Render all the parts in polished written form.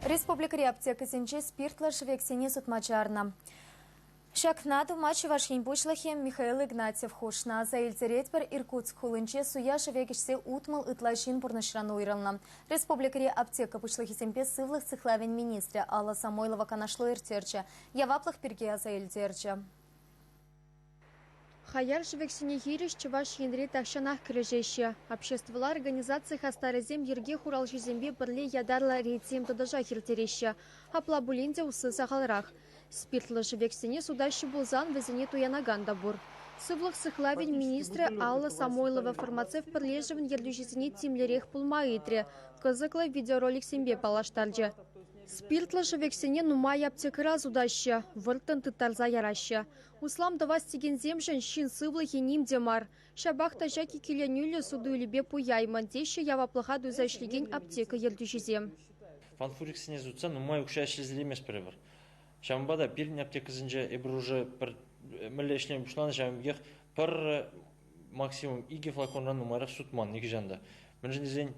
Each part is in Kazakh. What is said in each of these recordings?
Республика аптекасынче спиртлы швексене сутмачарна. Шакнаду матчы вашхин бушлахе Михаил Игнатьев хушна. За Илтеретпер Иркутск хулынче суя швекишсе утмал ытлашин бурнышрану уйрылна. Республика аптека бушлахи семпе сывлых цихлавен министра Алла Самойлова канашло иртерче. Яваплах перге за Илтерче. Хаяр швексене хириш чуваш янри тахшанах крежеща. Обществовала организации хастарезем ерге хуралжизембе бірле ядарла рейтсем тадажа хиртереща. Аплабулинде усы сахалрах. Спиртлы швексене судащи булзан везене туянаганда бур. Сывлых сыхлавень министра Алла Самойлова фармацев бірлежевін ерлюжизене тимлерех пулмаитре. Кызыклы видеоролик сембе палаштарджа. Спиртлы швексене нумай аптекыра судаща. Выртын тытарза яраща. Услам давас теген земшен шин сывлы хеним демар. Шабахта жаки киленюлі суду илебе пуяйман. Деші яваплыха дузашлеген аптека ерлюжизем. Фанфуриксене зутса нумай укшаш излемес превар. Шамбада пирин аптекасынча эбір уже пір мүллешлем бұшлан жамбегех пір максимум иге флаконран нумайрах сутман неге жанда. Мүнжін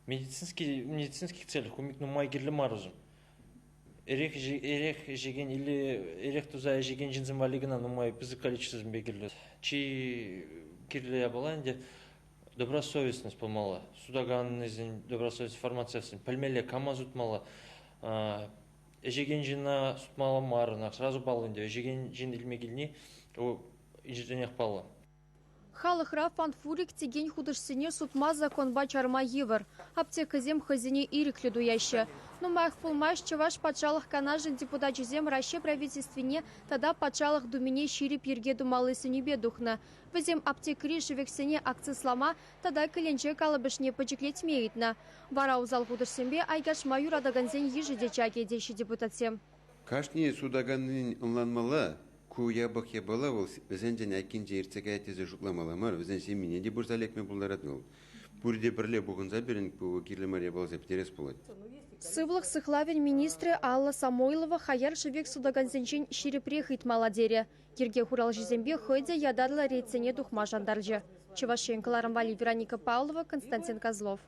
медицинских целях умик нумай кирлі марузым. Эрех жеген или эрех туза жеген жинзым валигына нумай пызы количествозым бекерлі. Чи кирлі ябалайынде добросовестность полмала. Судаганнызын добросовестность фармацевсын. Пальмеле кама зутмала. Ежеген жина сутмала марына. Сразу балынде. Ежеген жин илмегіліне инженех пала. Халыхра фанфурик теген худышсене сутма законба чарма евр. Аптеказем хазине ириклю дуяща. Но маях пулмаш чаваш пачалых канажен депутатчизем раще правительственне тада пачалых думине ширип ерге думалы сынебе духна. Везем аптекри шевексене акцислама тада каленче калабышне почеклеть мейтна. Вара узал худышсембе айгаш маю радаганзен ежеде чаке деши депутатсем. Кашни судаганын ынланмала. Куя бахя была вол везенжен акинже ирцегайтезе жукламаламар везен семине де бурзалекме булдаратнул. Бурде бірле бугын заберен по кирлемаре балзе птерес пулат. Сывлых сыхлавень министры Алла Самойлова хаяр шевек судаганзенчен ширипрех итмаладере. Ерге хуралжизембе хойде ядарла рейцене духма жандарджа. Чевашенко Ларамвали Вероника Павлова, Константин Козлов.